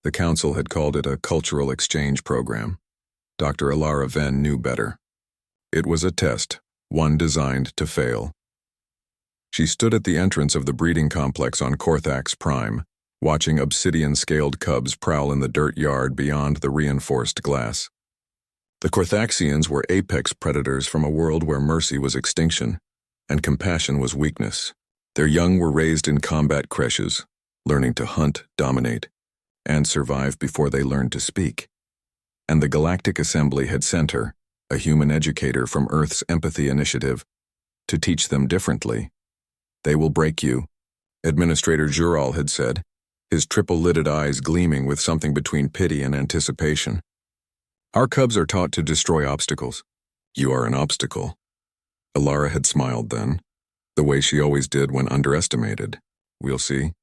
The council had called it a cultural exchange program. Dr. Alara Venn knew better. It was a test, one designed to fail. She stood at the entrance of the breeding complex on Korthax Prime, watching obsidian-scaled cubs prowl in the dirt yard beyond the reinforced glass. The Korthaxians were apex predators from a world where mercy was extinction and compassion was weakness. Their young were raised in combat creches, learning to hunt, dominate, and survive before they learned to speak. And the Galactic Assembly had sent her, a human educator from Earth's Empathy Initiative, to teach them differently. "They will break you," Administrator Jural had said, his triple-lidded eyes gleaming with something between pity and anticipation. "Our cubs are taught to destroy obstacles." "You are an obstacle." Alara had smiled then, the way she always did when underestimated. "We'll see."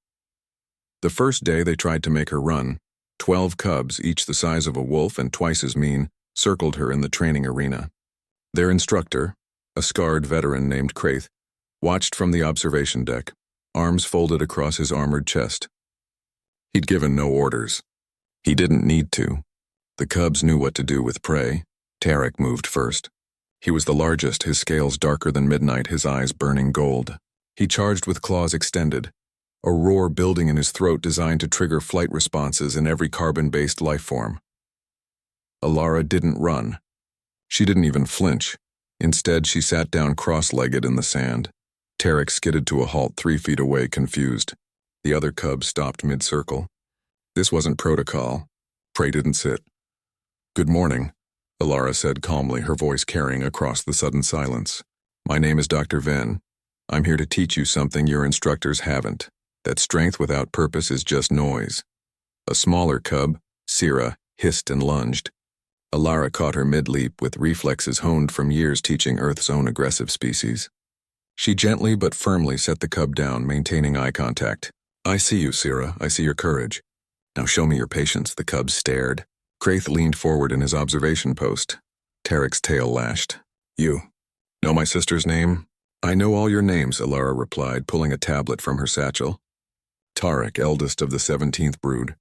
The first day they tried to make her run. 12 cubs, each the size of a wolf and twice as mean, circled her in the training arena. Their instructor, a scarred veteran named Kraith, watched from the observation deck, arms folded across his armored chest. He'd given no orders. He didn't need to. The cubs knew what to do with prey. Tarek moved first. He was the largest, his scales darker than midnight, his eyes burning gold. He charged with claws extended, a roar building in his throat designed to trigger flight responses in every carbon-based life form. Alara didn't run. She didn't even flinch. Instead, she sat down cross-legged in the sand. Tarek skidded to a halt 3 feet away, confused. The other cubs stopped mid-circle. This wasn't protocol. Prey didn't sit. "Good morning," Alara said calmly, her voice carrying across the sudden silence. "My name is Dr. Venn. I'm here to teach you something your instructors haven't, that strength without purpose is just noise." A smaller cub, Sira, hissed and lunged. Alara caught her mid-leap with reflexes honed from years teaching Earth's own aggressive species. She gently but firmly set the cub down, maintaining eye contact. "I see you, Sira. I see your courage. Now show me your patience." The cub stared. Kraith leaned forward in his observation post. Tarek's tail lashed. "You know my sister's name?" "I know all your names," Alara replied, pulling a tablet from her satchel. Tarek, eldest of the 17th brood.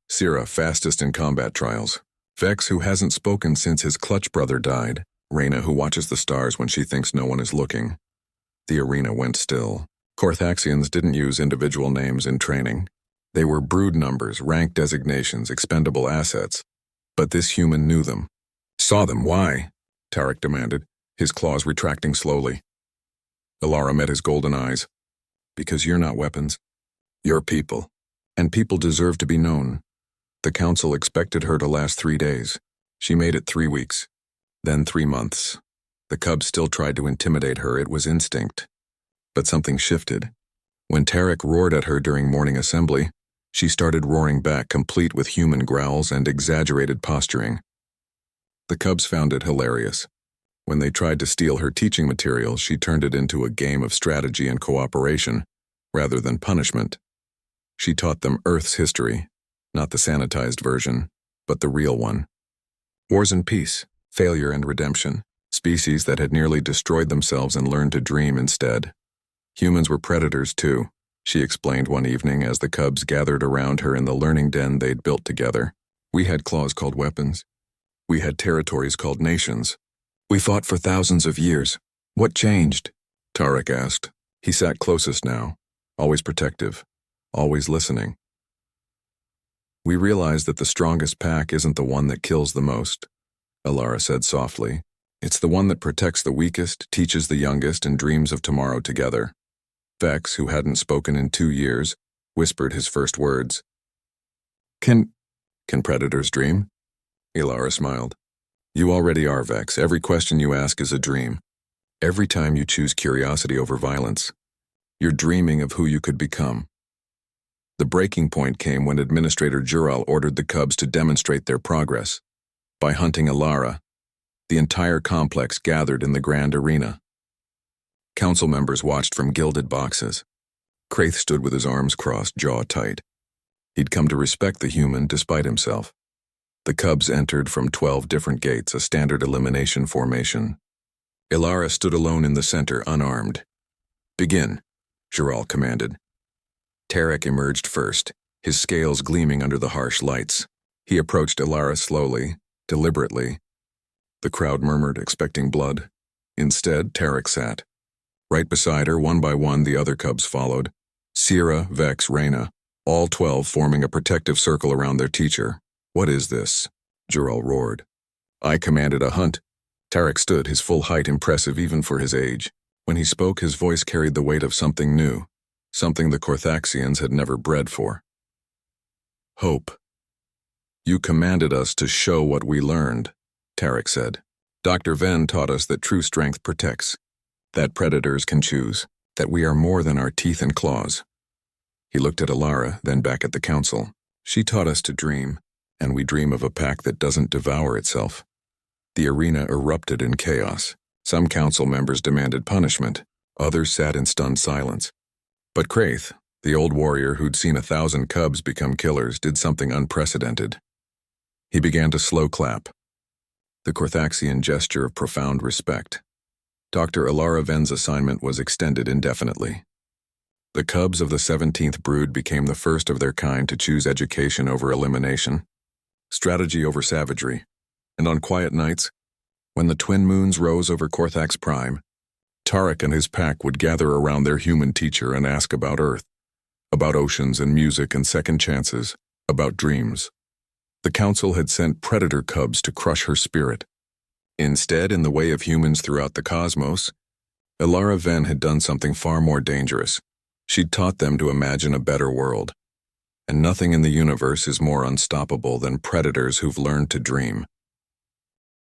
Sira, fastest in combat trials. Vex, who hasn't spoken since his clutch brother died. Reyna, who watches the stars when she thinks no one is looking. The arena went still. Korthaxians didn't use individual names in training. They were brood numbers, rank designations, expendable assets. But this human knew them. "Saw them, why?" Tarek demanded, his claws retracting slowly. Alara met his golden eyes. "Because you're not weapons. You're people. And people deserve to be known." The council expected her to last 3 days. She made it 3 weeks. Then 3 months. The cubs still tried to intimidate her. It was instinct. But something shifted. When Tarek roared at her during morning assembly, she started roaring back, complete with human growls and exaggerated posturing. The cubs found it hilarious. When they tried to steal her teaching materials, she turned it into a game of strategy and cooperation, rather than punishment. She taught them Earth's history, not the sanitized version, but the real one. Wars and peace, failure and redemption, species that had nearly destroyed themselves and learned to dream instead. Humans were predators too, she explained one evening as the cubs gathered around her in the learning den they'd built together. "We had claws called weapons. We had territories called nations. We fought for thousands of years. What changed?" Tarek asked. He sat closest now, always protective, always listening. "We realized that the strongest pack isn't the one that kills the most," Alara said softly. "It's the one that protects the weakest, teaches the youngest, and dreams of tomorrow together." Vex, who hadn't spoken in 2 years, whispered his first words. Can predators dream?" Alara smiled. "You already are, Vex. Every question you ask is a dream. Every time you choose curiosity over violence, you're dreaming of who you could become." The breaking point came when Administrator Jural ordered the cubs to demonstrate their progress. By hunting Alara, the entire complex gathered in the grand arena. Council members watched from gilded boxes. Kraith stood with his arms crossed, jaw tight. He'd come to respect the human despite himself. The cubs entered from 12 different gates, a standard elimination formation. Alara stood alone in the center, unarmed. "Begin," Jural commanded. Tarek emerged first, his scales gleaming under the harsh lights. He approached Ilara slowly, deliberately. The crowd murmured, expecting blood. Instead, Tarek sat. Right beside her, one by one, the other cubs followed. Sierra, Vex, Reyna, all 12 forming a protective circle around their teacher. "What is this?" Jurel roared. "I commanded a hunt." Tarek stood, his full height impressive even for his age. When he spoke, his voice carried the weight of something new, something the Korthaxians had never bred for. "Hope. You commanded us to show what we learned," Tarek said. "Dr. Venn taught us that true strength protects, that predators can choose, that we are more than our teeth and claws." He looked at Ilara, then back at the council. "She taught us to dream, and we dream of a pack that doesn't devour itself." The arena erupted in chaos. Some council members demanded punishment. Others sat in stunned silence. But Kraith, the old warrior who'd seen 1,000 cubs become killers, did something unprecedented. He began to slow clap, the Korthaxian gesture of profound respect. Dr. Ilara Venn's assignment was extended indefinitely. The cubs of the 17th brood became the first of their kind to choose education over elimination, strategy over savagery, and on quiet nights, when the twin moons rose over Korthax Prime, Tarek and his pack would gather around their human teacher and ask about Earth, about oceans and music and second chances, about dreams. The council had sent predator cubs to crush her spirit. Instead, in the way of humans throughout the cosmos, Ilara Venn had done something far more dangerous. She'd taught them to imagine a better world. And nothing in the universe is more unstoppable than predators who've learned to dream.